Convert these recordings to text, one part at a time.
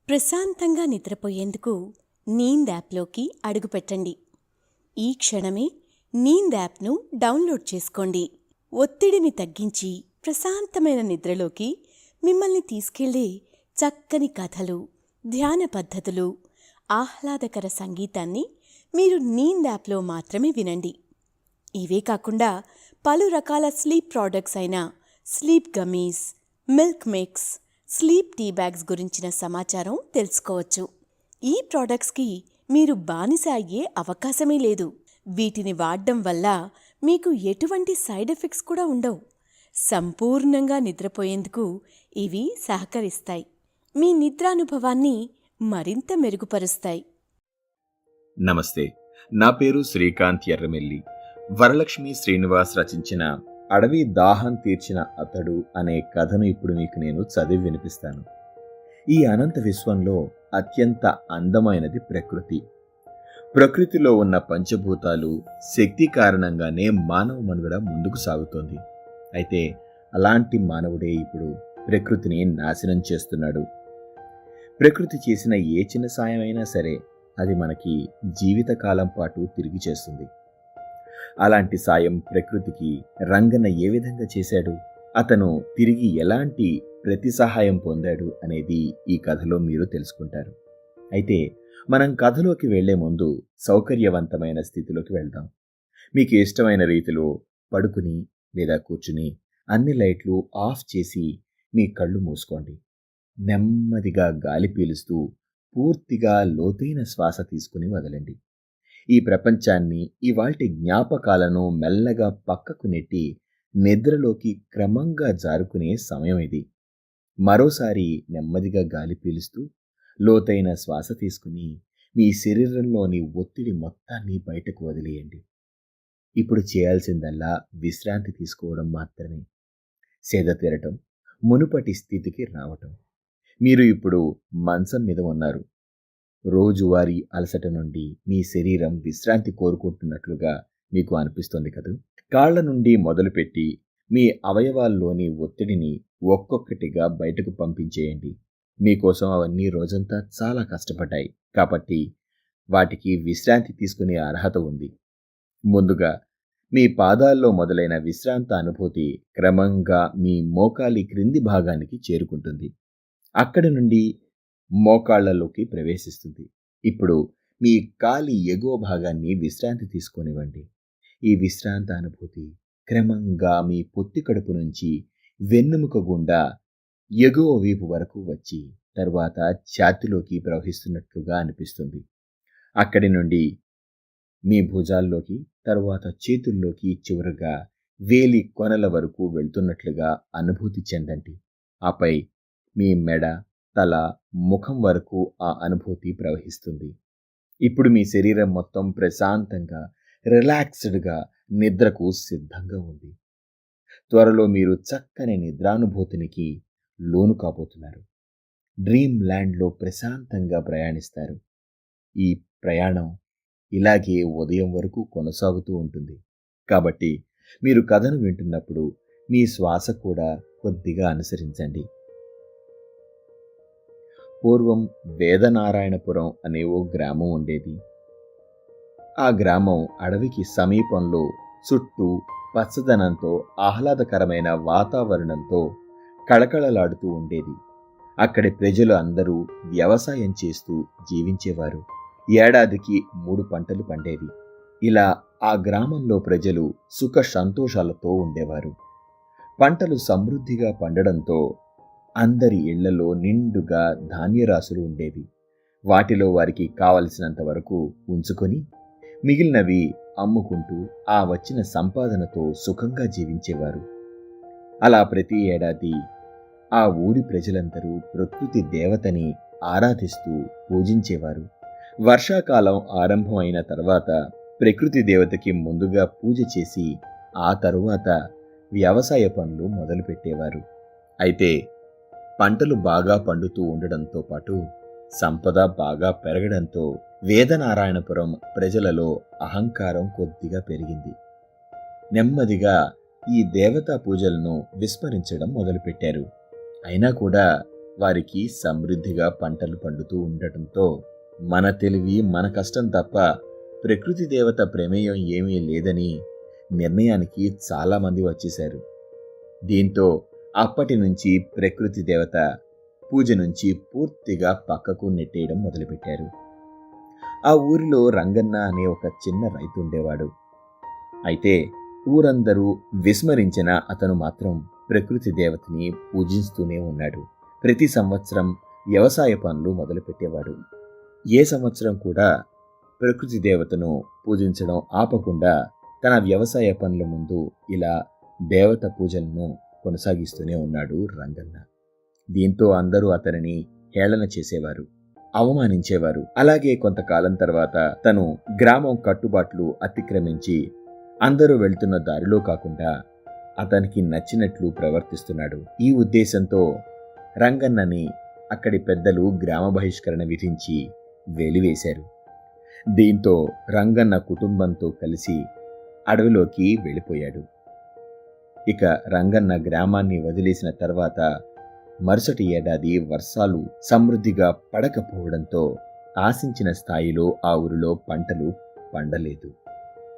ప్రశాంతంగా నిద్రపోయేందుకు నీంద్ యాప్లోకి అడుగుపెట్టండి. ఈ క్షణమే నీంద్ యాప్ను డౌన్లోడ్ చేసుకోండి. ఒత్తిడిని తగ్గించి ప్రశాంతమైన నిద్రలోకి మిమ్మల్ని తీసుకెళ్లే చక్కని కథలు, ధ్యాన పద్ధతులు, ఆహ్లాదకర సంగీతాన్ని మీరు నీంద్ యాప్లో మాత్రమే వినండి. ఇవే కాకుండా పలు రకాల స్లీప్ ప్రోడక్ట్స్ అయిన sleep gummies, milk mix, sleep tea bags గురించిన సమాచారం తెలుసుకోవచ్చు. ఈ ప్రోడక్ట్స్కి మీరు బానిస అయ్యే అవకాశమే లేదు. వీటిని వాడడం వల్ల మీకు ఎటువంటి సైడ్ ఎఫెక్ట్స్ కూడా ఉండవు. సంపూర్ణంగా నిద్రపోయేందుకు ఇవి సహకరిస్తాయి. మీ నిద్రానుభవాన్ని మరింత మెరుగుపరుస్తాయి. నమస్తే, నా పేరు శ్రీకాంత్ ఎర్రమెల్లి. వరలక్ష్మి శ్రీనివాస్ రచించిన అడవి దాహం తీర్చిన అతడు అనే కథను ఇప్పుడు మీకు నేను చదివి వినిపిస్తాను. ఈ అనంత విశ్వంలో అత్యంత అందమైనది ప్రకృతి. ప్రకృతిలో ఉన్న పంచభూతాలు శక్తి కారణంగానే మానవ మనుగడ ముందుకు సాగుతోంది. అయితే అలాంటి మానవుడే ఇప్పుడు ప్రకృతిని నాశనం చేస్తున్నాడు. ప్రకృతి చేసిన ఏ చిన్న సాయం అయినా సరే అది మనకి జీవితకాలం పాటు తిరిగి చేస్తుంది. అలాంటి సాయం ప్రకృతికి రంగన్న ఏ విధంగా చేశాడు, అతను తిరిగి ఎలాంటి ప్రతి సహాయం పొందాడు అనేది ఈ కథలో మీరు తెలుసుకుంటారు. అయితే మనం కథలోకి వెళ్లే ముందు సౌకర్యవంతమైన స్థితిలోకి వెళ్దాం. మీకు ఇష్టమైన రీతిలో పడుకుని లేదా కూర్చుని అన్ని లైట్లు ఆఫ్ చేసి మీ కళ్ళు మూసుకోండి. నెమ్మదిగా గాలి పీలుస్తూ పూర్తిగా లోతైన శ్వాస తీసుకుని వదలండి. ఈ ప్రపంచాన్ని, ఇవాల్టి జ్ఞాపకాలను మెల్లగా పక్కకు నెట్టి నిద్రలోకి క్రమంగా జారుకునే సమయం ఇది. మరోసారి నెమ్మదిగా గాలి పీలుస్తూ లోతైన శ్వాస తీసుకుని మీ శరీరంలోని ఒత్తిడి మొత్తాన్ని బయటకు వదిలేయండి. ఇప్పుడు చేయాల్సిందల్లా విశ్రాంతి తీసుకోవడం మాత్రమే. సేద తీరటం, మునుపటి స్థితికి రావటం. మీరు ఇప్పుడు మంచం మీద ఉన్నారు. రోజువారీ అలసట నుండి మీ శరీరం విశ్రాంతి కోరుకుంటున్నట్లుగా మీకు అనిపిస్తుంది కదూ. కాళ్ల నుండి మొదలుపెట్టి మీ అవయవాల్లోని ఒత్తిడిని ఒక్కొక్కటిగా బయటకు పంపించేయండి. మీకోసం అవన్నీ రోజంతా చాలా కష్టపడ్డాయి కాబట్టి వాటికి విశ్రాంతి తీసుకునే అర్హత ఉంది. ముందుగా మీ పాదాల్లో మొదలైన విశ్రాంత అనుభూతి క్రమంగా మీ మోకాలి క్రింది భాగానికి చేరుకుంటుంది. అక్కడి నుండి మోకాళ్లలోకి ప్రవేశిస్తుంది. ఇప్పుడు మీ కాలి ఎగువ భాగాన్ని విశ్రాంతి తీసుకొనివ్వండి. ఈ విశ్రాంత అనుభూతి క్రమంగా మీ పొత్తి కడుపు నుంచి వెన్నెముక గుండా ఎగువ వీపు వరకు వచ్చి తరువాత ఛాతీలోకి ప్రవహిస్తున్నట్లుగా అనిపిస్తుంది. అక్కడి నుండి మీ భుజాల్లోకి, తరువాత చేతుల్లోకి, చివరగా వేలి కొనల వరకు వెళ్తున్నట్లుగా అనుభూతి చెందండి. ఆపై మీ మెడ, తల, ముఖం వరకు ఆ అనుభూతి ప్రవహిస్తుంది. ఇప్పుడు మీ శరీరం మొత్తం ప్రశాంతంగా, రిలాక్స్డ్గా నిద్రకు సిద్ధంగా ఉంది. త్వరలో మీరు చక్కని నిద్రానుభూతినికి లోను కాబోతున్నారు. డ్రీమ్ ల్యాండ్లో ప్రశాంతంగా ప్రయాణిస్తారు. ఈ ప్రయాణం ఇలాగే ఉదయం వరకు కొనసాగుతూ ఉంటుంది. కాబట్టి మీరు కథను వింటున్నప్పుడు మీ శ్వాస కూడా కొద్దిగా అనుసరించండి. పూర్వం వేదనారాయణపురం అనే ఓ గ్రామం ఉండేది. ఆ గ్రామం అడవికి సమీపంలో చుట్టూ పచ్చదనంతో, ఆహ్లాదకరమైన వాతావరణంతో కళకళలాడుతూ ఉండేది. అక్కడి ప్రజలు అందరూ వ్యవసాయం చేస్తూ జీవించేవారు. ఏడాదికి 3 పంటలు పండేవి. ఇలా ఆ గ్రామంలో ప్రజలు సుఖ సంతోషాలతో ఉండేవారు. పంటలు సమృద్ధిగా పండడంతో అందరి ఇళ్లలో నిండుగా ధాన్యరాశులు ఉండేవి. వాటిలో వారికి కావలసినంత వరకు ఉంచుకొని మిగిలినవి అమ్ముకుంటూ ఆ వచ్చిన సంపాదనతో సుఖంగా జీవించేవారు. అలా ప్రతి ఏడాది ఆ ఊరి ప్రజలందరూ ప్రకృతి దేవతని ఆరాధిస్తూ పూజించేవారు. వర్షాకాలం ఆరంభం అయిన తర్వాత ప్రకృతి దేవతకి ముందుగా పూజ చేసి ఆ తరువాత వ్యవసాయ పనులు మొదలుపెట్టేవారు. అయితే పంటలు బాగా పండుతూ ఉండడంతో పాటు సంపద బాగా పెరగడంతో వేదనారాయణపురం ప్రజలలో అహంకారం కొద్దిగా పెరిగింది. నెమ్మదిగా ఈ దేవతా పూజలను విస్మరించడం మొదలుపెట్టారు. అయినా కూడా వారికి సమృద్ధిగా పంటలు పండుతూ ఉండటంతో మన తెలివి మన కష్టం తప్ప ప్రకృతి దేవత ప్రమేయం ఏమీ లేదని నిర్ణయానికి చాలామంది వచ్చేశారు. దీంతో అప్పటి నుంచి ప్రకృతి దేవత పూజ నుంచి పూర్తిగా పక్కకు నెట్టేయడం మొదలుపెట్టారు. ఆ ఊరిలో రంగన్న అనే ఒక చిన్న రైతు ఉండేవాడు. అయితే ఊరందరూ విస్మరించిన అతను మాత్రం ప్రకృతి దేవతని పూజిస్తూనే ఉన్నాడు. ప్రతి సంవత్సరం వ్యవసాయ పనులు మొదలుపెట్టేవాడు. ఏ సంవత్సరం కూడా ప్రకృతి దేవతను పూజించడం ఆపకుండా తన వ్యవసాయ పనుల ముందు ఇలా దేవత పూజలను కొనసాగిస్తూనే ఉన్నాడు రంగన్న. దీంతో అందరూ అతనిని హేళన చేసేవారు, అవమానించేవారు. అలాగే కొంతకాలం తర్వాత తను గ్రామం కట్టుబాట్లు అతిక్రమించి అందరూ వెళ్తున్న దారిలో కాకుండా అతనికి నచ్చినట్లు ప్రవర్తిస్తున్నాడు. ఈ ఉద్దేశంతో రంగన్నని అక్కడి పెద్దలు గ్రామ బహిష్కరణ విధించి వెలివేశారు. దీంతో రంగన్న కుటుంబంతో కలిసి అడవిలోకి వెళ్ళిపోయాడు. ఇక రంగన్న గ్రామాన్ని వదిలేసిన తర్వాత మరుసటి ఏడాది వర్షాలు సమృద్ధిగా పడకపోవడంతో ఆశించిన స్థాయిలో ఆ ఊరిలో పంటలు పండలేదు.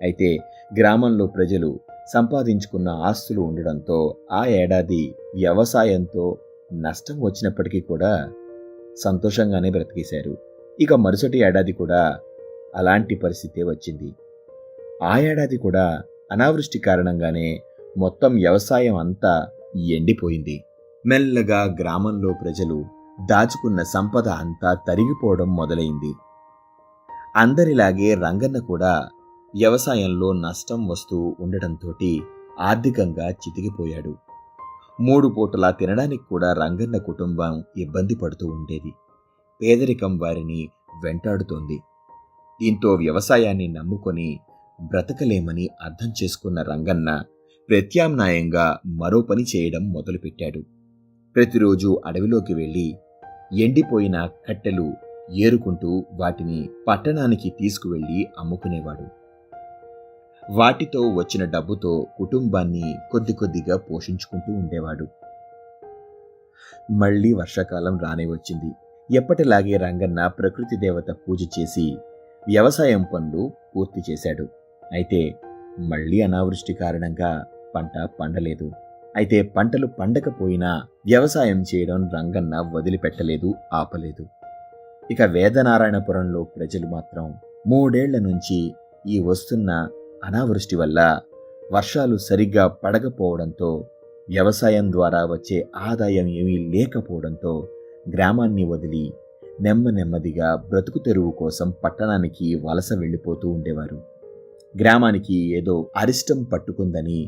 అయితే గ్రామంలో ప్రజలు సంపాదించుకున్న ఆస్తులు ఉండడంతో ఆ ఏడాది వ్యవసాయంతో నష్టం వచ్చినప్పటికీ కూడా సంతోషంగానే బ్రతికేశారు. ఇక మరుసటి ఏడాది కూడా అలాంటి పరిస్థితే వచ్చింది. ఆ ఏడాది కూడా అనావృష్టి కారణంగానే మొత్తం వ్యవసాయం అంతా ఎండిపోయింది. మెల్లగా గ్రామంలో ప్రజలు దాచుకున్న సంపద అంతా తరిగిపోవడం మొదలైంది. అందరిలాగే రంగన్న కూడా వ్యవసాయంలో నష్టం వస్తూ ఉండటంతో ఆర్థికంగా చితికిపోయాడు. 3 పూటలా తినడానికి కూడా రంగన్న కుటుంబం ఇబ్బంది పడుతూ ఉండేది. పేదరికం వారిని వెంటాడుతోంది. దీంతో వ్యవసాయాన్ని నమ్ముకొని బ్రతకలేమని అర్థం చేసుకున్న రంగన్న ప్రత్యామ్నాయంగా మరో పని చేయడం మొదలుపెట్టాడు. ప్రతిరోజు అడవిలోకి వెళ్ళి ఎండిపోయిన కట్టెలు ఏరుకుంటూ వాటిని పట్టణానికి తీసుకువెళ్ళి అమ్ముకునేవాడు. వాటితో వచ్చిన డబ్బుతో కుటుంబాన్ని కొద్ది కొద్దిగా పోషించుకుంటూ ఉండేవాడు. మళ్లీ వర్షాకాలం రానే వచ్చింది. ఎప్పటిలాగే రంగన్న ప్రకృతి దేవత పూజ చేసి వ్యవసాయం పనులు పూర్తి చేశాడు. అయితే మళ్లీ అనావృష్టి కారణంగా పంట పండలేదు. అయితే పంటలు పండకపోయినా వ్యవసాయం చేయడం రంగన్న వదిలిపెట్టలేదు, ఆపలేదు. ఇక వేదనారాయణపురంలో ప్రజలు మాత్రం 3 ఏళ్ల నుంచి ఈ వస్తున్న అనావృష్టి వల్ల వర్షాలు సరిగ్గా పడకపోవడంతో వ్యవసాయం ద్వారా వచ్చే ఆదాయం ఏమీ లేకపోవడంతో గ్రామాన్ని వదిలి నెమ్మదిగా బ్రతుకు తెరువు కోసం పట్టణానికి వలస వెళ్ళిపోతూ ఉండేవారు. గ్రామానికి ఏదో అరిష్టం పట్టుకుందని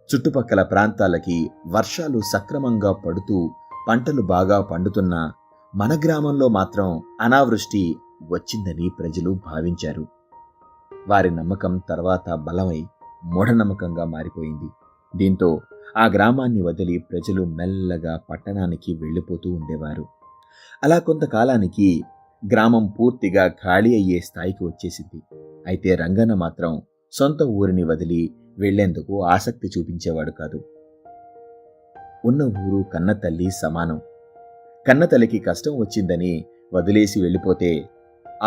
చుట్టుపక్కల ప్రాంతాలకి వర్షాలు సక్రమంగా పడుతూ పంటలు బాగా పండుతున్నా మన గ్రామంలో మాత్రం అనావృష్టి వచ్చిందని ప్రజలు భావించారు. వారి నమ్మకం తర్వాత బలమై మూఢనమ్మకంగా మారిపోయింది. దీంతో ఆ గ్రామాన్ని వదిలి ప్రజలు మెల్లగా పట్టణానికి వెళ్ళిపోతూ ఉండేవారు. అలా కొంతకాలానికి గ్రామం పూర్తిగా ఖాళీ అయ్యే స్థాయికి వచ్చేసింది. అయితే రంగన్న మాత్రం సొంత ఊరిని వదిలి వెళ్లేందుకు ఆసక్తి చూపించేవాడు కాదు. ఉన్న ఊరు కన్నతల్లి సమానం. కన్నతల్లికి కష్టం వచ్చిందని వదిలేసి వెళ్ళిపోతే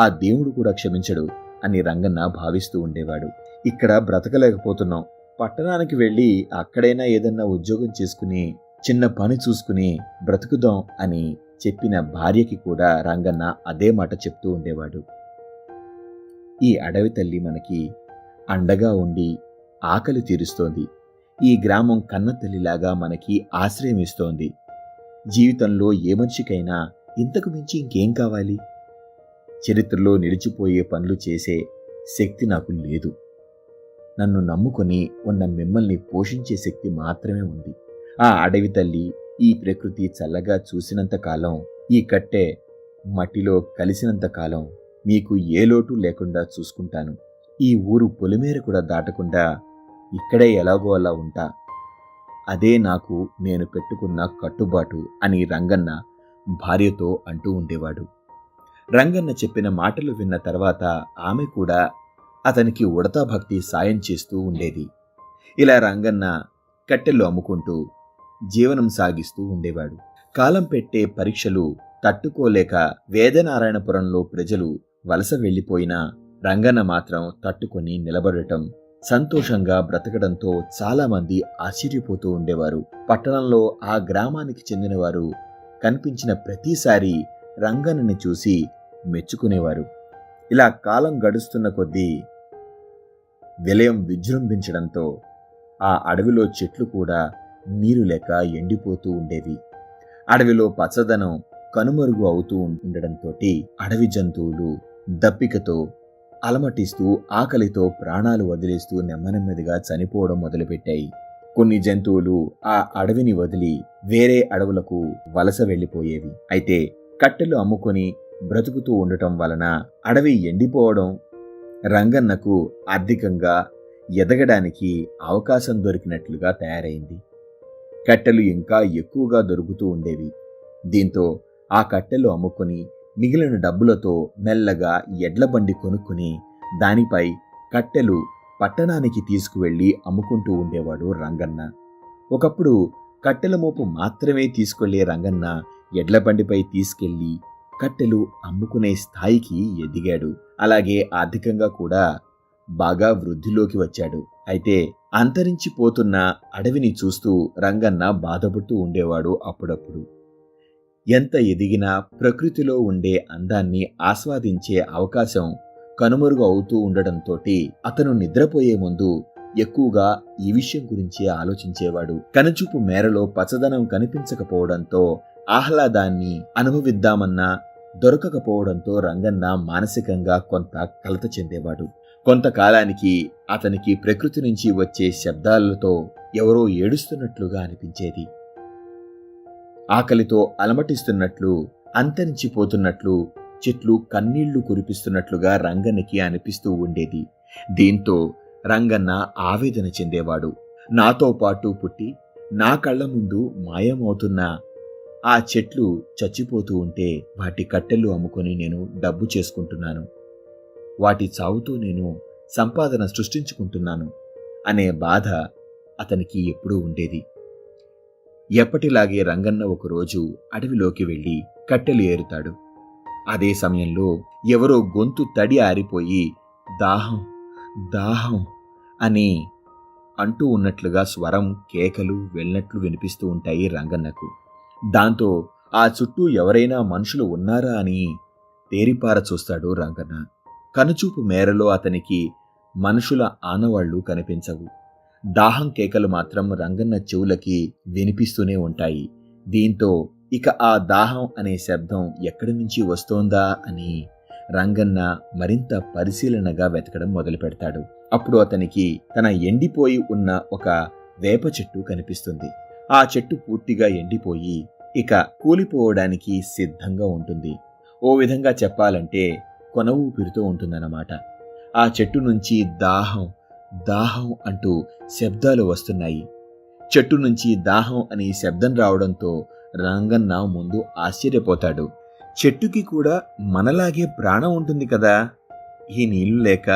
ఆ దేవుడు కూడా క్షమించడు అని రంగన్న భావిస్తూ ఉండేవాడు. ఇక్కడ బ్రతకలేకపోతున్నాం, పట్టణానికి వెళ్ళి అక్కడైనా ఏదన్నా ఉద్యోగం చేసుకుని చిన్న పని చూసుకుని బ్రతుకుదాం అని చెప్పిన భార్యకి కూడా రంగన్న అదే మాట చెప్తూ ఉండేవాడు. ఈ అడవి తల్లి మనకి అండగా ఉండి ఆకలి తీరుస్తోంది. ఈ గ్రామం కన్న తల్లిలాగా మనకి ఆశ్రయం ఇస్తోంది. జీవితంలో ఏ మనిషికైనా ఇంతకు మించి ఇంకేం కావాలి? చరిత్రలో నిలిచిపోయే పనులు చేసే శక్తి నాకు లేదు. నన్ను నమ్ముకొని ఉన్న మిమ్మల్ని పోషించే శక్తి మాత్రమే ఉంది. ఆ అడవి తల్లి, ఈ ప్రకృతి చల్లగా చూసినంతకాలం, ఈ కట్టె మట్టిలో కలిసినంతకాలం మీకు ఏ లోటు లేకుండా చూసుకుంటాను. ఈ ఊరు పొలిమేర కూడా దాటకుండా ఇక్కడే ఎలాగో అలా ఉంటా. అదే నాకు నేను పెట్టుకున్న కట్టుబాటు అని రంగన్న భార్యతో అంటూ ఉండేవాడు. రంగన్న చెప్పిన మాటలు విన్న తర్వాత ఆమె కూడా అతనికి ఉడతా భక్తి సాయం చేస్తూ ఉండేది. ఇలా రంగన్న కట్టెలు అమ్ముకుంటూ జీవనం సాగిస్తూ ఉండేవాడు. కాలం పెట్టే పరీక్షలు తట్టుకోలేక వేదనారాయణపురంలో ప్రజలు వలస వెళ్లిపోయినా రంగన్న మాత్రం తట్టుకొని నిలబడటం, సంతోషంగా బ్రతకడంతో చాలామంది ఆశ్చర్యపోతూ ఉండేవారు. పట్టణంలో ఆ గ్రామానికి చెందినవారు కనిపించిన ప్రతిసారి రంగన్నని చూసి మెచ్చుకునేవారు. ఇలా కాలం గడుస్తున్న కొద్దీ విలయం విజృంభించడంతో ఆ అడవిలో చెట్లు కూడా నీరు లేక ఎండిపోతూ ఉండేవి. అడవిలో పచ్చదనం కనుమరుగు అవుతూ ఉండడంతో అడవి జంతువులు దప్పికతో అలమటిస్తూ ఆకలితో ప్రాణాలు వదిలేస్తూ నెమ్మదిగా చనిపోవడం మొదలుపెట్టాయి. కొన్ని జంతువులు ఆ అడవిని వదిలి వేరే అడవులకు వలస వెళ్లిపోయేవి. అయితే కట్టెలు అమ్ముకొని బ్రతుకుతూ ఉండటం వలన అడవి ఎండిపోవడం రంగన్నకు ఆర్థికంగా ఎదగడానికి అవకాశం దొరికినట్లుగా తయారైంది. కట్టెలు ఇంకా ఎక్కువగా దొరుకుతూ ఉండేవి. దీంతో ఆ కట్టెలు అమ్ముకొని మిగిలిన డబ్బులతో మెల్లగా ఎడ్ల బండి కొనుక్కుని దానిపై కట్టెలు పట్టణానికి తీసుకువెళ్లి అమ్ముకుంటూ ఉండేవాడు రంగన్న. ఒకప్పుడు కట్టెల మోపు మాత్రమే తీసుకెళ్లే రంగన్న ఎడ్ల బండిపై తీసుకెళ్లి కట్టెలు అమ్ముకునే స్థాయికి ఎదిగాడు. అలాగే ఆర్థికంగా కూడా బాగా వృద్ధిలోకి వచ్చాడు. అయితే అంతరించిపోతున్న అడవిని చూస్తూ రంగన్న బాధపడుతూ ఉండేవాడు. అప్పుడప్పుడు ఎంత ఎదిగినా ప్రకృతిలో ఉండే అందాన్ని ఆస్వాదించే అవకాశం కనుమరుగు అవుతూ ఉండడంతో అతను నిద్రపోయే ముందు ఎక్కువగా ఈ విషయం గురించి ఆలోచించేవాడు. కనుచూపు మేరలో పచ్చదనం కనిపించకపోవడంతో ఆహ్లాదాన్ని అనుభవిద్దామన్నా దొరకకపోవడంతో రంగన్న మానసికంగా కొంత కలత చెందేవాడు. కొంతకాలానికి అతనికి ప్రకృతి నుంచి వచ్చే శబ్దాలతో ఎవరో ఏడుస్తున్నట్లుగా అనిపించేది. ఆకలితో అలమటిస్తున్నట్లు, అంతరించిపోతున్నట్లు, చెట్లు కన్నీళ్లు కురిపిస్తున్నట్లుగా రంగన్నకి అనిపిస్తూ ఉండేది. దీంతో రంగన్న ఆవేదన చెందేవాడు. నాతో పాటు పుట్టి నా కళ్ళ ముందు మాయమవుతున్న ఆ చెట్లు చచ్చిపోతూ ఉంటే వాటి కట్టెలు అమ్ముకొని నేను డబ్బు చేసుకుంటున్నాను, వాటి చావుతో నేను సంపాదన సృష్టించుకుంటున్నాను అనే బాధ అతనికి ఎప్పుడూ ఉండేది. ఎప్పటిలాగే రంగన్న ఒకరోజు అడవిలోకి వెళ్లి కట్టెలు ఏరుతాడు. అదే సమయంలో ఎవరో గొంతు తడి ఆరిపోయి దాహం దాహం అని అంటూ ఉన్నట్లుగా స్వరం, కేకలు వెళ్ళినట్లు వినిపిస్తూ ఉంటాయి రంగన్నకు. దాంతో ఆ చుట్టూ ఎవరైనా మనుషులు ఉన్నారా అని తేరిపార చూస్తాడు రంగన్న. కనుచూపు మేరలో అతనికి మనుషుల ఆనవాళ్లు కనిపించవు. దాహం కేకలు మాత్రం రంగన్న చెవులకి వినిపిస్తూనే ఉంటాయి. దీంతో ఇక ఆ దాహం అనే శబ్దం ఎక్కడి నుంచి వస్తోందా అని రంగన్న మరింత పరిశీలనగా వెతకడం మొదలు పెడతాడు. అప్పుడు అతనికి తన ఎండిపోయి ఉన్న ఒక వేప చెట్టు కనిపిస్తుంది. ఆ చెట్టు పూర్తిగా ఎండిపోయి ఇక కూలిపోవడానికి సిద్ధంగా ఉంటుంది. ఓ విధంగా చెప్పాలంటే కొన ఊపిరితో ఉంటుందన్నమాట. ఆ చెట్టు నుంచి దాహం దాహం అంటూ శబ్దాలు వస్తున్నాయి. చెట్టు నుంచి దాహం అని శబ్దం రావడంతో రంగన్న ముందు ఆశ్చర్యపోతాడు. చెట్టుకి కూడా మనలాగే ప్రాణం ఉంటుంది కదా, ఈ నీళ్లు లేక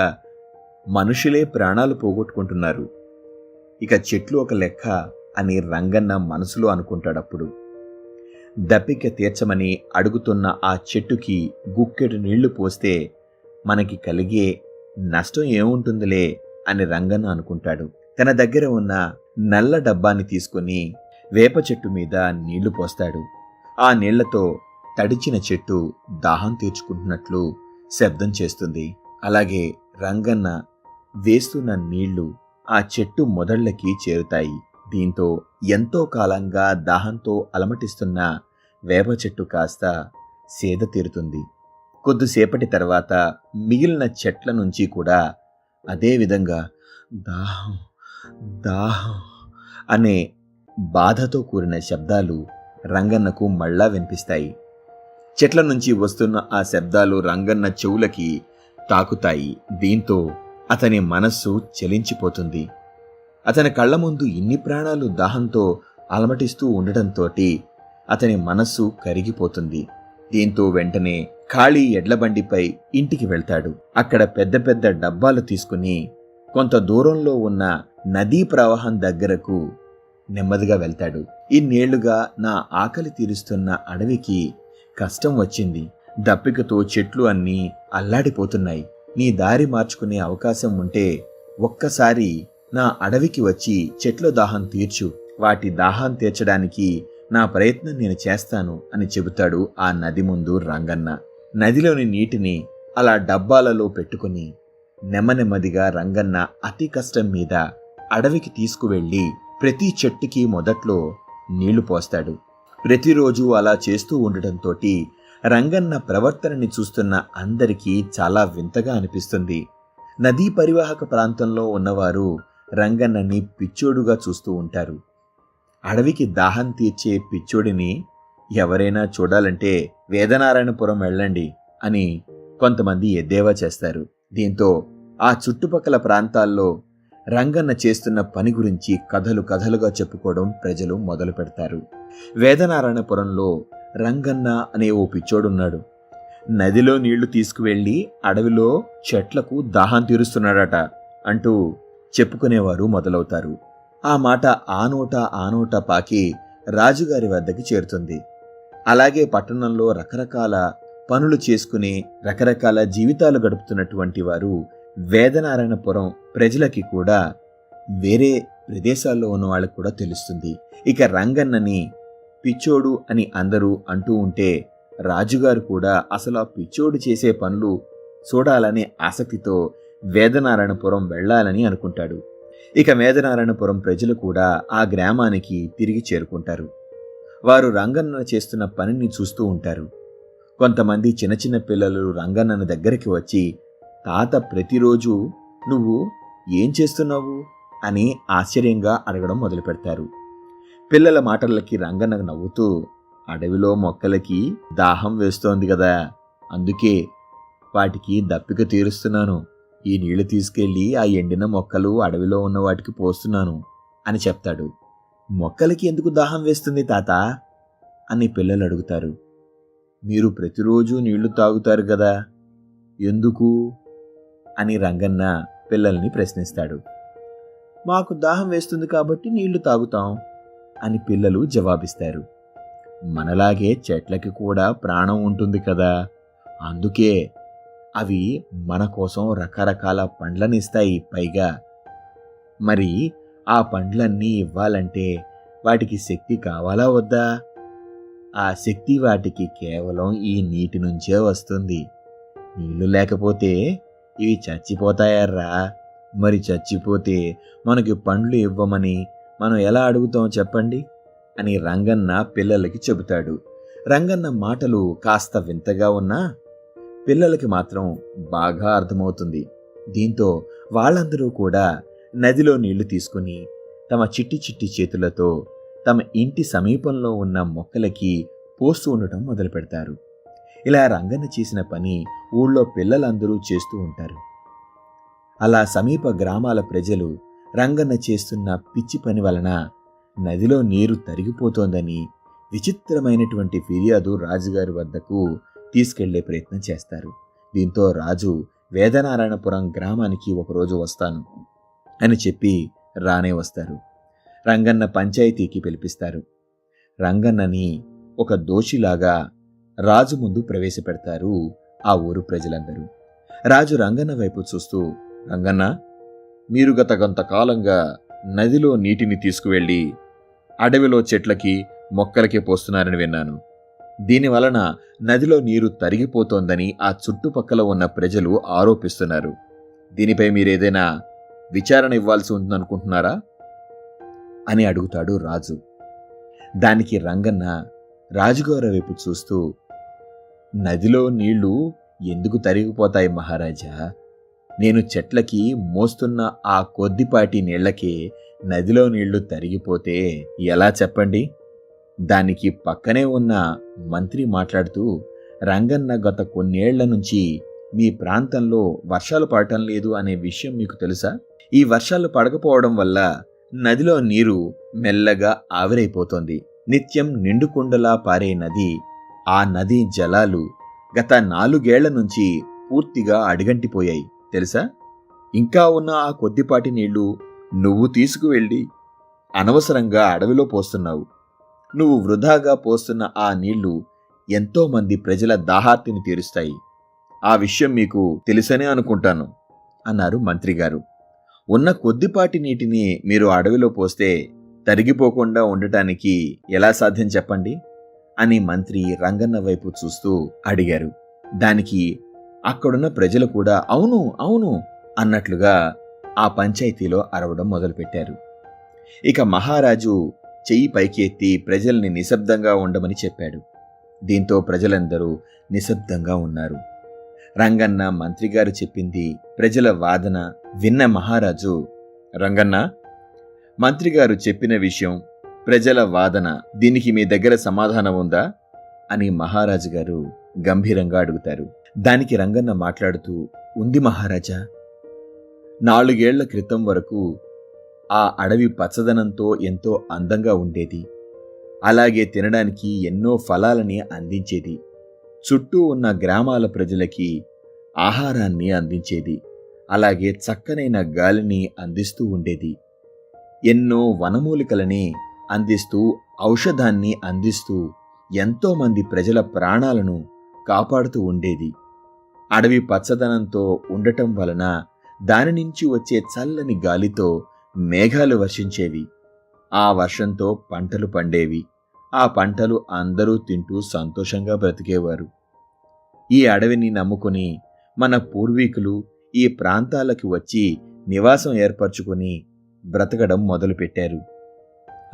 మనుషులే ప్రాణాలు పోగొట్టుకుంటున్నారు, ఇక చెట్లు ఒక లెక్క అని రంగన్న మనసులో అనుకుంటాడప్పుడు. దప్పిక తీర్చమని అడుగుతున్న ఆ చెట్టుకి గుక్కెడు నీళ్లు పోస్తే మనకి కలిగే నష్టం ఏముంటుందిలే అని రంగన్న అనుకుంటాడు. తన దగ్గర ఉన్న నల్ల డబ్బాని తీసుకుని వేప చెట్టు మీద నీళ్లు పోస్తాడు. ఆ నీళ్లతో తడిచిన చెట్టు దాహం తీర్చుకుంటున్నట్లు శబ్దం చేస్తుంది. అలాగే రంగన్న వేస్తున్న నీళ్లు ఆ చెట్టు మొదళ్లకి చేరుతాయి. దీంతో ఎంతో కాలంగా దాహంతో అలమటిస్తున్న వేప చెట్టు కాస్త సేద తీరుతుంది. కొద్దిసేపటి తర్వాత మిగిలిన చెట్ల నుంచి కూడా అదే విధంగా దాహం దాహం అనే బాధతో కూడిన శబ్దాలు రంగన్నకు మళ్ళా వినిపిస్తాయి. చెట్ల నుంచి వస్తున్న ఆ శబ్దాలు రంగన్న చెవులకి తాకుతాయి. దీంతో అతని మనస్సు చలించిపోతుంది. అతని కళ్ల ముందు ఇన్ని ప్రాణాలు దాహంతో అలమటిస్తూ ఉండటంతో అతని మనస్సు కరిగిపోతుంది. దీంతో వెంటనే ఖాళీ ఎడ్లబండిపై ఇంటికి వెళ్తాడు. అక్కడ పెద్ద పెద్ద డబ్బాలు తీసుకుని కొంత దూరంలో ఉన్న నదీ ప్రవాహం దగ్గరకు నెమ్మదిగా వెళ్తాడు. ఇన్నేళ్లుగా నా ఆకలి తీరుస్తున్న అడవికి కష్టం వచ్చింది. దప్పికతో చెట్లు అన్నీ అల్లాడిపోతున్నాయి. నీ దారి మార్చుకునే అవకాశం ఉంటే ఒక్కసారి నా అడవికి వచ్చి చెట్ల దాహం తీర్చు. వాటి దాహం తీర్చడానికి నా ప్రయత్నం నేను చేస్తాను అని చెబుతాడు ఆ నది ముందు రంగన్న. నదిలోని నీటిని అలా డబ్బాలలో పెట్టుకుని నెమ్మదిగా రంగన్న అతి కష్టం మీద అడవికి తీసుకువెళ్ళి ప్రతి చెట్టుకి మొదట్లో నీళ్లు పోస్తాడు. ప్రతిరోజు అలా చేస్తూ ఉండటంతోటి రంగన్న ప్రవర్తనని చూస్తున్న అందరికీ చాలా వింతగా అనిపిస్తుంది. నదీ పరివాహక ప్రాంతంలో ఉన్నవారు రంగన్నని పిచ్చోడుగా చూస్తూ ఉంటారు. అడవికి దాహం తీర్చే పిచ్చోడిని ఎవరైనా చూడాలంటే వేదనారాయణపురం వెళ్ళండి అని కొంతమంది ఎద్దేవా చేస్తారు. దీంతో ఆ చుట్టుపక్కల ప్రాంతాల్లో రంగన్న చేస్తున్న పని గురించి కథలుగా చెప్పుకోవడం ప్రజలు మొదలు పెడతారు. వేదనారాయణపురంలో రంగన్న అనే ఓ పిచ్చోడున్నాడు. నదిలో నీళ్లు తీసుకువెళ్ళి అడవిలో చెట్లకు దాహం తీరుస్తున్నాడట అంటూ చెప్పుకునేవారు మొదలవుతారు. ఆ మాట ఆ నోట పాకి రాజుగారి వద్దకి చేరుతుంది. అలాగే పట్టణంలో రకరకాల పనులు చేసుకుని రకరకాల జీవితాలు గడుపుతున్నటువంటి వారు వేదనారాయణపురం ప్రజలకి కూడా వేరే ప్రదేశాల్లో ఉన్న వాళ్ళకు కూడా తెలుస్తుంది. ఇక రంగన్నని పిచ్చోడు అని అందరూ అంటూ ఉంటే రాజుగారు కూడా అసలు ఆ పిచ్చోడు చేసే పనులు చూడాలనే ఆసక్తితో వేదనారాయణపురం వెళ్ళాలని అనుకుంటాడు. ఇక వేదనారాయణపురం ప్రజలు కూడా ఆ గ్రామానికి తిరిగి చేరుకుంటారు. వారు రంగన్న చేస్తున్న పనిని చూస్తూ ఉంటారు. కొంతమంది చిన్న పిల్లలు రంగన్నన దగ్గరికి వచ్చి, తాత ప్రతిరోజు నువ్వు ఏం చేస్తున్నావు అని ఆశ్చర్యంగా అడగడం మొదలు పెడతారు. పిల్లల మాటలకి రంగన్న నవ్వుతూ, అడవిలో మొక్కలకి దాహం వేస్తోంది కదా, అందుకే వాటికి దప్పిక తీరుస్తున్నాను. ఈ నీళ్లు తీసుకెళ్లి ఆ ఎండిన మొక్కలు అడవిలో ఉన్న వాటికి పోస్తున్నాను అని చెప్తాడు. మొక్కలకి ఎందుకు దాహం వేస్తుంది తాత అని పిల్లలు అడుగుతారు. మీరు ప్రతిరోజు నీళ్లు తాగుతారు కదా, ఎందుకు అని రంగన్న పిల్లల్ని ప్రశ్నిస్తాడు. మాకు దాహం వేస్తుంది కాబట్టి నీళ్లు తాగుతాం అని పిల్లలు జవాబిస్తారు. మనలాగే చెట్లకి కూడా ప్రాణం ఉంటుంది కదా, అందుకే అవి మన కోసం రకరకాల పండ్లను ఇస్తాయి. పైగా మరి ఆ పండ్లన్నీ ఇవ్వాలంటే వాటికి శక్తి కావాలా వద్దా? ఆ శక్తి వాటికి కేవలం ఈ నీటి నుంచే వస్తుంది. నీళ్లు లేకపోతే ఇవి చచ్చిపోతాయర్రా. మరి చచ్చిపోతే మనకి పండ్లు ఇవ్వమని మనం ఎలా అడుగుతాం చెప్పండి అని రంగన్న పిల్లలకి చెబుతాడు. రంగన్న మాటలు కాస్త వింతగా ఉన్నా పిల్లలకి మాత్రం బాగా అర్థమవుతుంది. దీంతో వాళ్ళందరూ కూడా నదిలో నీళ్లు తీసుకుని తమ చిట్టి చేతులతో తమ ఇంటి సమీపంలో ఉన్న మొక్కలకి పోస్తూ ఉండటం మొదలు పెడతారు. ఇలా రంగన్న చేసిన పని ఊళ్ళో పిల్లలందరూ చేస్తూ ఉంటారు. అలా సమీప గ్రామాల ప్రజలు రంగన్న చేస్తున్న పిచ్చి పని వలన నదిలో నీరు తరిగిపోతోందని విచిత్రమైనటువంటి ఫిర్యాదు రాజుగారి వద్దకు తీసుకెళ్లే ప్రయత్నం చేస్తారు. దీంతో రాజు వేదనారాయణపురం గ్రామానికి ఒకరోజు వస్తాను అని చెప్పి రానే వస్తారు. రంగన్న పంచాయతీకి పిలిపిస్తారు. రంగన్నని ఒక దోషిలాగా రాజు ముందు ప్రవేశపెడతారు ఆ ఊరు ప్రజలందరూ. రాజు రంగన్న వైపు చూస్తూ, రంగన్న, మీరు గత కొంతకాలంగా నదిలో నీటిని తీసుకువెళ్ళి అడవిలో చెట్లకి మొక్కలకి పోస్తున్నారని విన్నాను. దీనివలన నదిలో నీరు తరిగిపోతోందని ఆ చుట్టుపక్కల ఉన్న ప్రజలు ఆరోపిస్తున్నారు. దీనిపై మీరేదైనా విచారణ ఇవ్వాల్సి ఉందనుకుంటున్నారా అని అడుగుతాడు రాజు. దానికి రంగన్న రాజుగారి వైపు చూస్తూ, నదిలో నీళ్లు ఎందుకు తరిగిపోతాయి మహారాజా? నేను చెట్లకి మోస్తున్న ఆ కొద్దిపాటి నీళ్లకే నదిలో నీళ్లు తరిగిపోతే ఎలా చెప్పండి? దానికి పక్కనే ఉన్న మంత్రి మాట్లాడుతూ, రంగన్న గత కొన్నేళ్ల నుంచి మీ ప్రాంతంలో వర్షాలు పడటం లేదు అనే విషయం మీకు తెలుసా? ఈ వర్షాలు పడకపోవడం వల్ల నదిలో నీరు మెల్లగా ఆవిరైపోతోంది. నిత్యం నిండుకుండలా పారే నది, ఆ నది జలాలు గత 4 ఏళ్ల నుంచి పూర్తిగా అడుగంటిపోయాయి తెలుసా? ఇంకా ఉన్న ఆ కొద్దిపాటి నీళ్లు నువ్వు తీసుకువెళ్ళి అనవసరంగా అడవిలో పోస్తున్నావు. నువ్వు వృధాగా పోస్తున్న ఆ నీళ్లు ఎంతోమంది ప్రజల దాహార్తిని తీరుస్తాయి. ఆ విషయం మీకు తెలుసనే అనుకుంటాను అన్నారు మంత్రిగారు. ఉన్న కొద్దిపాటి నీటిని మీరు అడవిలో పోస్తే తరిగిపోకుండా ఉండటానికి ఎలా సాధ్యం చెప్పండి అని మంత్రి రంగన్న వైపు చూస్తూ అడిగారు. దానికి అక్కడున్న ప్రజలు కూడా అవును అవును అన్నట్లుగా ఆ పంచాయతీలో అరవడం మొదలుపెట్టారు. ఇక మహారాజు చెయ్యి పైకి ఎత్తి ప్రజల్ని నిశ్శబ్దంగా ఉండమని చెప్పాడు. దీంతో ప్రజలందరూ నిశ్శబ్దంగా ఉన్నారు. రంగన్న మంత్రిగారు చెప్పింది, ప్రజల వాదన విన్న మహారాజు, రంగన్న, మంత్రిగారు చెప్పిన విషయం, ప్రజల వాదన, దీనికి మీ దగ్గర సమాధానం ఉందా అని మహారాజు గారు గంభీరంగా అడుగుతారు. దానికి రంగన్న మాట్లాడుతూ, ఉంది మహారాజా. 4 ఏళ్ల క్రితం వరకు ఆ అడవి పచ్చదనంతో ఎంతో అందంగా ఉండేది. అలాగే తినడానికి ఎన్నో ఫలాలని అందించేది. చుట్టూ ఉన్న గ్రామాల ప్రజలకి ఆహారాన్ని అందించేది. అలాగే చక్కనైన గాలిని అందిస్తూ ఉండేది. ఎన్నో వనమూలికలని అందిస్తూ, ఔషధాన్ని అందిస్తూ ఎంతోమంది ప్రజల ప్రాణాలను కాపాడుతూ ఉండేది. అడవి పచ్చదనంతో ఉండటం వలన దాని నుంచి వచ్చే చల్లని గాలితో మేఘాలు వర్షించేవి. ఆ వర్షంతో పంటలు పండేవి. ఆ పంటలు అందరూ తింటూ సంతోషంగా బ్రతికేవారు. ఈ అడవిని నమ్ముకుని మన పూర్వీకులు ఈ ప్రాంతాలకు వచ్చి నివాసం ఏర్పరచుకుని బ్రతకడం మొదలుపెట్టారు.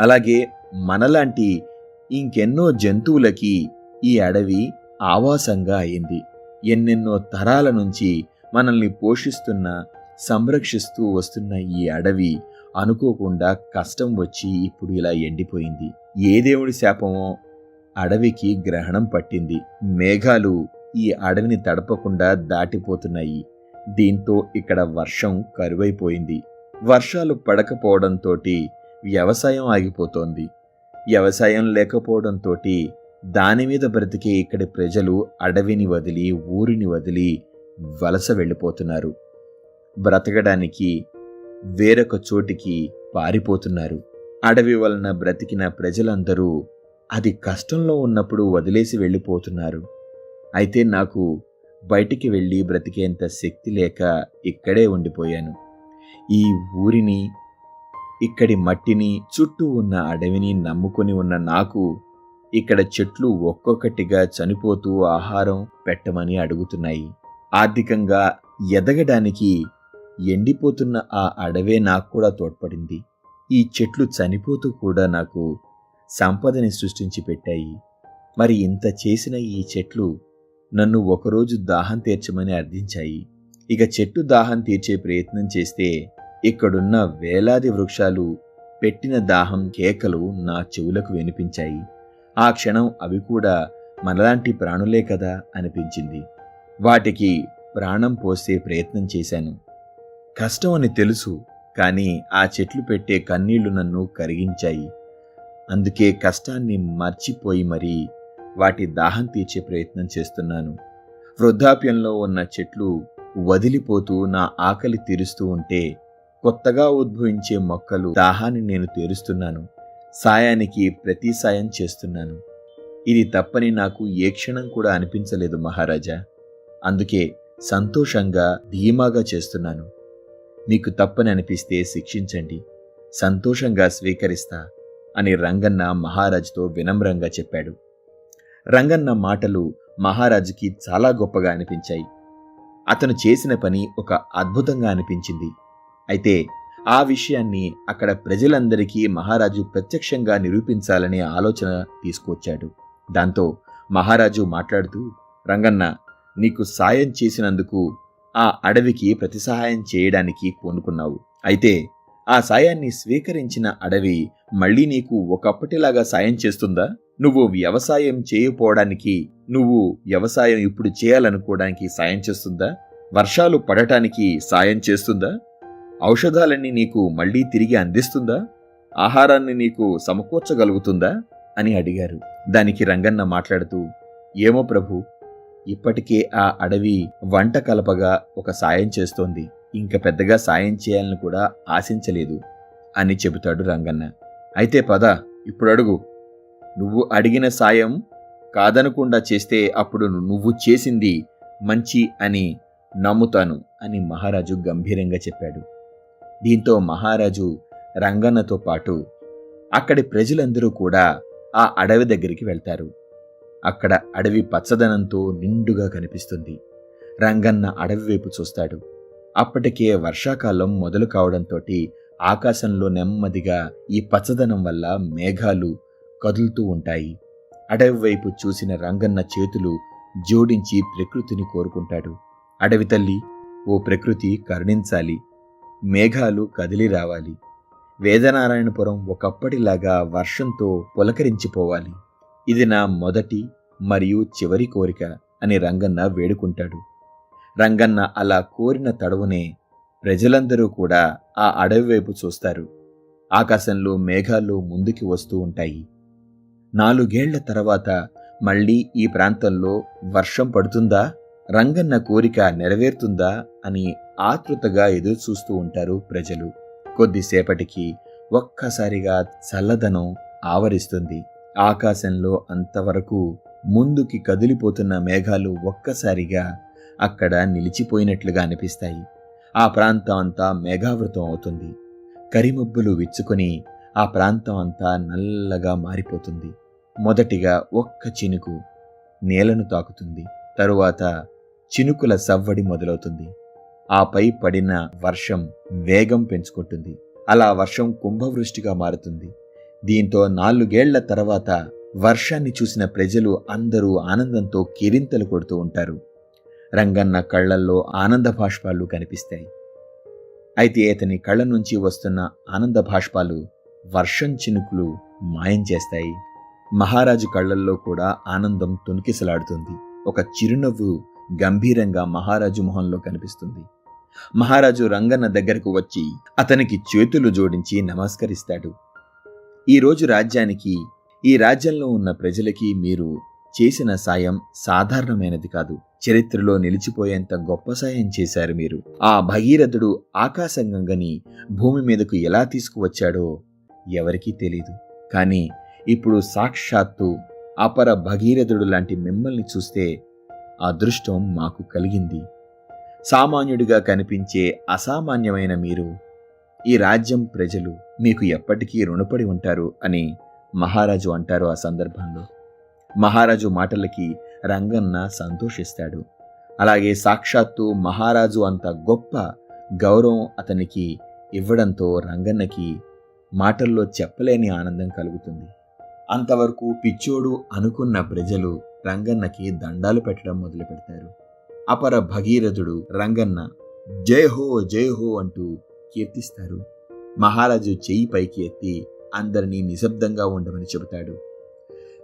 అలాగే మనలాంటి ఇంకెన్నో జంతువులకి ఈ అడవి ఆవాసంగా అయింది. ఎన్నెన్నో తరాల నుంచి మనల్ని పోషిస్తున్న, సంరక్షిస్తూ వస్తున్న ఈ అడవి అనుకోకుండా కష్టం వచ్చి ఇప్పుడు ఇలా ఎండిపోయింది. ఏ దేవుడి శాపమో అడవికి గ్రహణం పట్టింది. మేఘాలు ఈ అడవిని తడపకుండా దాటిపోతున్నాయి. దీంతో ఇక్కడ వర్షం కరువైపోయింది. వర్షాలు పడకపోవడంతో వ్యవసాయం ఆగిపోతోంది. వ్యవసాయం లేకపోవడంతో దానిమీద బ్రతికే ఇక్కడి ప్రజలు అడవిని వదిలి, ఊరిని వదిలి వలస వెళ్ళిపోతున్నారు. బ్రతకడానికి వేరొక చోటికి పారిపోతున్నారు. అడవి వలన బ్రతికిన ప్రజలందరూ అది కష్టంలో ఉన్నప్పుడు వదిలేసి వెళ్ళిపోతున్నారు. అయితే నాకు బయటికి వెళ్ళి బ్రతికేంత శక్తి లేక ఇక్కడే ఉండిపోయాను. ఈ ఊరిని, ఇక్కడి మట్టిని, చుట్టూ ఉన్న అడవిని నమ్ముకొని ఉన్న నాకు ఇక్కడ చెట్లు ఒక్కొక్కటిగా చనిపోతూ ఆహారం పెట్టమని అడుగుతున్నాయి. ఆర్థికంగా ఎదగడానికి ఎండిపోతున్న ఆ అడవే నాకు కూడా తోడ్పడింది. ఈ చెట్లు చనిపోతూ కూడా నాకు సంపదని సృష్టించి పెట్టాయి. మరి ఇంత చేసిన ఈ చెట్లు నన్ను ఒకరోజు దాహం తీర్చమని అర్థించాయి. ఇక చెట్టు దాహం తీర్చే ప్రయత్నం చేస్తే ఇక్కడున్న వేలాది వృక్షాలు పెట్టిన దాహం కేకలు నా చెవులకు వినిపించాయి. ఆ క్షణం అవి కూడా మనలాంటి ప్రాణులే కదా అనిపించింది. వాటికి ప్రాణం పోసే ప్రయత్నం చేశాను. కష్టం అని తెలుసు, కానీ ఆ చెట్లు పెట్టే కన్నీళ్లు నన్ను కరిగించాయి. అందుకే కష్టాన్ని మర్చిపోయి మరీ వాటి దాహం తీర్చే ప్రయత్నం చేస్తున్నాను. వృద్ధాప్యంలో ఉన్న చెట్లు వదిలిపోతూ నా ఆకలి తీరుస్తూ ఉంటే కొత్తగా ఉద్భవించే మొక్కలు దాహాన్ని నేను తీరుస్తున్నాను. సాయానికి ప్రతి సాయం చేస్తున్నాను. ఇది తప్పని నాకు ఏ క్షణం కూడా అనిపించలేదు మహారాజా. అందుకే సంతోషంగా, ధీమాగా చేస్తున్నాను. మీకు తప్పని అనిపిస్తే శిక్షించండి, సంతోషంగా స్వీకరిస్తా అని రంగన్న మహారాజుతో వినమ్రంగా చెప్పాడు. రంగన్న మాటలు మహారాజుకి చాలా గొప్పగా అనిపించాయి. అతను చేసిన పని ఒక అద్భుతంగా అనిపించింది. అయితే ఆ విషయాన్ని అక్కడ ప్రజలందరికీ మహారాజు ప్రత్యక్షంగా నిరూపించాలనే ఆలోచన తీసుకొచ్చాడు. దాంతో మహారాజు మాట్లాడుతూ, రంగన్న, నీకు సాయం చేసినందుకు ఆ అడవికి ప్రతి సహాయం చేయడానికి పూనుకున్నావు. అయితే ఆ సాయాన్ని స్వీకరించిన అడవి మళ్ళీ నీకు ఒకప్పటిలాగా సాయం చేస్తుందా? నువ్వు వ్యవసాయం చేయకపోవడానికి, నువ్వు వ్యవసాయం ఇప్పుడు చేయాలనుకోవడానికి సాయం చేస్తుందా? వర్షాలు పడటానికి సాయం చేస్తుందా? ఔషధాలన్నీ నీకు మళ్లీ తిరిగి అందిస్తుందా? ఆహారాన్ని నీకు సమకూర్చగలుగుతుందా అని అడిగారు. దానికి రంగన్న మాట్లాడుతూ, ఏమో ప్రభు, ఇప్పటికే ఆ అడవి వంట కలపగా ఒక సాయం చేస్తోంది. ఇంక పెద్దగా సాయం చేయాలని కూడా ఆశించలేదు అని చెబుతాడు రంగన్న. అయితే పద, ఇప్పుడు అడుగు. నువ్వు అడిగిన సాయం కాదనకుండా చేస్తే అప్పుడు నువ్వు చేసింది మంచి అని నమ్ముతాను అని మహారాజు గంభీరంగా చెప్పాడు. దీంతో మహారాజు రంగన్నతో పాటు అక్కడి ప్రజలందరూ కూడా ఆ అడవి దగ్గరికి వెళ్తారు. అక్కడ అడవి పచ్చదనంతో నిండుగా కనిపిస్తుంది. రంగన్న అడవి వైపు చూస్తాడు. అప్పటికే వర్షాకాలం మొదలు కావడంతో ఆకాశంలో నెమ్మదిగా ఈ పచ్చదనం వల్ల మేఘాలు కదులుతూ ఉంటాయి. అడవి వైపు చూసిన రంగన్న చేతులు జోడించి ప్రకృతిని కోరుకుంటాడు. అడవి తల్లి, ఓ ప్రకృతి కరుణించాలి, మేఘాలు కదిలి రావాలి, వేదనారాయణపురం ఒకప్పటిలాగా వర్షంతో పులకరించిపోవాలి. ఇది నా మొదటి మరియు చివరి కోరిక అని రంగన్న వేడుకుంటాడు. రంగన్న అలా కోరిన తడవునే ప్రజలందరూ కూడా ఆ అడవి వైపు చూస్తారు. ఆకాశంలో మేఘాలు ముందుకి వస్తూ ఉంటాయి. 4 ఏళ్ల తర్వాత మళ్ళీ ఈ ప్రాంతంలో వర్షం పడుతుందా, రంగన్న కోరిక నెరవేరుతుందా అని ఆతృతగా ఎదురుచూస్తూ ఉంటారు ప్రజలు. కొద్దిసేపటికి ఒక్కసారిగా చల్లదనం ఆవరిస్తుంది. ఆకాశంలో అంతవరకు ముందుకి కదిలిపోతున్న మేఘాలు ఒక్కసారిగా అక్కడ నిలిచిపోయినట్లుగా అనిపిస్తాయి. ఆ ప్రాంతం అంతా మేఘావృతం అవుతుంది. కరిమబ్బులు విచ్చుకొని ఆ ప్రాంతం అంతా నల్లగా మారిపోతుంది. మొదటిగా ఒక్క చినుకు నేలను తాకుతుంది. తరువాత చినుకుల సవ్వడి మొదలవుతుంది. ఆపై పడిన వర్షం వేగం పెంచుకుంటుంది. అలా వర్షం కుంభవృష్టిగా మారుతుంది. దీంతో 4 ఏళ్ల తర్వాత వర్షాన్ని చూసిన ప్రజలు అందరూ ఆనందంతో కిరింతలు కొడుతూ ఉంటారు. రంగన్న కళ్లల్లో ఆనంద భాష్పాలు కనిపిస్తాయి. అయితే అతని కళ్ళ నుంచి వస్తున్న ఆనంద భాష్పాలు వర్షం చినుకులు మాయం చేస్తాయి. మహారాజు కళ్లల్లో కూడా ఆనందం తొణికిసలాడుతుంది. ఒక చిరునవ్వు గంభీరంగా మహారాజు మొహంలో కనిపిస్తుంది. మహారాజు రంగన్న దగ్గరకు వచ్చి అతనికి చేతులు జోడించి నమస్కరిస్తాడు. ఈరోజు రాజ్యానికి, ఈ రాజ్యంలో ఉన్న ప్రజలకి మీరు చేసిన సాయం సాధారణమైనది కాదు. చరిత్రలో నిలిచిపోయేంత గొప్ప సాయం చేశారు మీరు. ఆ భగీరథుడు ఆకాశగంగని భూమి మీదకు ఎలా తీసుకువచ్చాడో ఎవరికీ తెలీదు. కానీ ఇప్పుడు సాక్షాత్తు అపర భగీరథుడు లాంటి మిమ్మల్ని చూస్తే అదృష్టం మాకు కలిగింది. సామాన్యుడిగా కనిపించే అసామాన్యమైన మీరు, ఈ రాజ్యం ప్రజలు మీకు ఎప్పటికీ రుణపడి ఉంటారు అని మహారాజు అంటారు. ఆ సందర్భంలో మహారాజు మాటలకి రంగన్న సంతోషిస్తాడు. అలాగే సాక్షాత్తు మహారాజు అంత గొప్ప గౌరవం అతనికి ఇవ్వడంతో రంగన్నకి మాటల్లో చెప్పలేని ఆనందం కలుగుతుంది. అంతవరకు పిచ్చోడు అనుకున్న ప్రజలు రంగన్నకి దండాలు పెట్టడం మొదలు పెడతారు. అపర భగీరథుడు రంగన్న జై హో జై హో అంటూ కీర్తిస్తారు. మహారాజు చెయ్యి పైకి ఎత్తి అందరినీ నిశ్శబ్దంగా ఉండమని చెబుతాడు.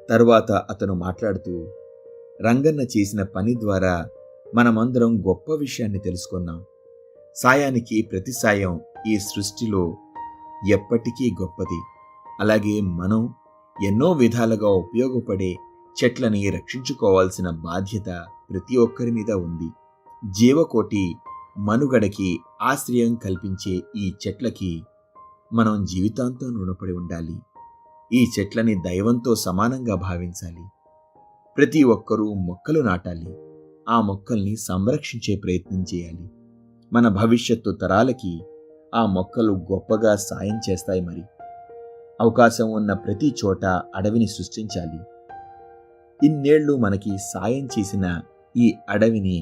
తరువాత అతను మాట్లాడుతూ, రంగన్న చేసిన పని ద్వారా మనమందరం గొప్ప విషయాన్ని తెలుసుకున్నాం. సాయానికి ప్రతి సాయం ఈ సృష్టిలో ఎప్పటికీ గొప్పది. అలాగే మనం ఎన్నో విధాలుగా ఉపయోగపడే చెట్లని రక్షించుకోవాల్సిన బాధ్యత ప్రతి ఒక్కరి మీద ఉంది. జీవకోటి మనుగడకి ఆశ్రయం కల్పించే ఈ చెట్లకి మనం జీవితాంతం రుణపడి ఉండాలి. ఈ చెట్లని దైవంతో సమానంగా భావించాలి. ప్రతి ఒక్కరూ మొక్కలు నాటాలి. ఆ మొక్కల్ని సంరక్షించే ప్రయత్నం చేయాలి. మన భవిష్యత్తు తరాలకి ఆ మొక్కలు గొప్పగా సాయం చేస్తాయి. మరి అవకాశం ఉన్న ప్రతి చోట అడవిని సృష్టించాలి. ఇన్నేళ్లు మనకి సాయం చేసిన ఈ అడవిని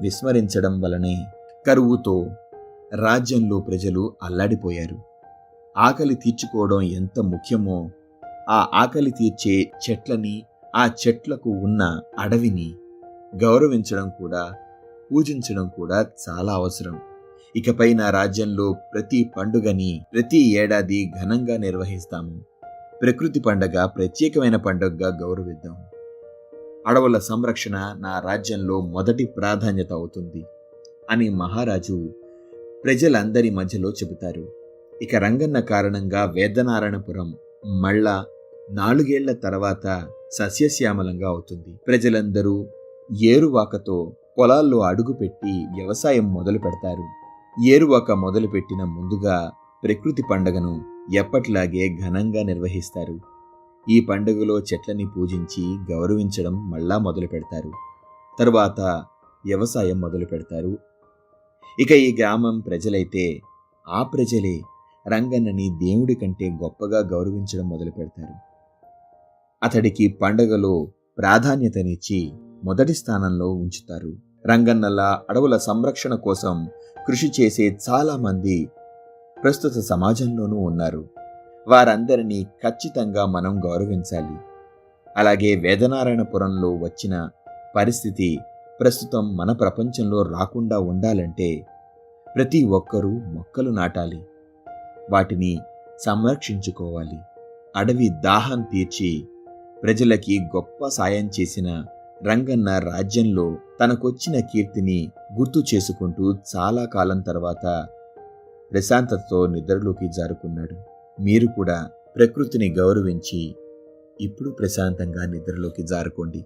విస్మరించడం వలనే కరువుతో రాజ్యంలో ప్రజలు అల్లాడిపోయారు. ఆకలి తీర్చుకోవడం ఎంత ముఖ్యమో ఆ ఆకలి తీర్చే చెట్లని, ఆ చెట్లకు ఉన్న అడవిని గౌరవించడం కూడా, పూజించడం కూడా చాలా అవసరం. ఇకపై నా రాజ్యంలో ప్రతి పండుగని ప్రతి ఏడాది ఘనంగా నిర్వహిస్తాము. ప్రకృతి పండగ ప్రత్యేకమైన పండుగగా గౌరవిద్దాం. అడవుల సంరక్షణ నా రాజ్యంలో మొదటి ప్రాధాన్యత అవుతుంది అని మహారాజు ప్రజలందరి మధ్యలో చెబుతారు. ఇక రంగన్న కారణంగా వేదనారాయణపురం మళ్ళా 4 ఏళ్ల తర్వాత సస్యశ్యామలంగా అవుతుంది. ప్రజలందరూ ఏరువాకతో పొలాల్లో అడుగుపెట్టి వ్యవసాయం మొదలు పెడతారు. ఏరువాక మొదలుపెట్టిన ముందుగా ప్రకృతి పండగను ఎప్పట్లాగే ఘనంగా నిర్వహిస్తారు. ఈ పండుగలో చెట్లని పూజించి గౌరవించడం మళ్ళా మొదలు పెడతారు. తరువాత వ్యవసాయం మొదలు పెడతారు. ఇక ఈ గ్రామం ప్రజలైతే ఆ ప్రజలే రంగన్నని దేవుడి కంటే గొప్పగా గౌరవించడం మొదలు పెడతారు. అతడికి పండుగలో ప్రాధాన్యతనిచ్చి మొదటి స్థానంలో ఉంచుతారు. రంగన్నలా అడవుల సంరక్షణ కోసం కృషి చేసే చాలామంది ప్రస్తుత సమాజంలోనూ ఉన్నారు. వారందరినీ ఖచ్చితంగా మనం గౌరవించాలి. అలాగే వేదనారాయణపురంలో వచ్చిన పరిస్థితి ప్రస్తుతం మన ప్రపంచంలో రాకుండా ఉండాలంటే ప్రతి ఒక్కరూ మొక్కలు నాటాలి, వాటిని సంరక్షించుకోవాలి. అడవి దాహం తీర్చి ప్రజలకి గొప్ప సాయం చేసిన రంగన్న రాజ్యంలో తనకొచ్చిన కీర్తిని గుర్తు చేసుకుంటూ చాలా కాలం తర్వాత ప్రశాంతతతో నిద్రలోకి జారుకున్నాడు. మీరు కూడా ప్రకృతిని గౌరవించి ఇప్పుడు ప్రశాంతంగా నిద్రలోకి జారుకోండి.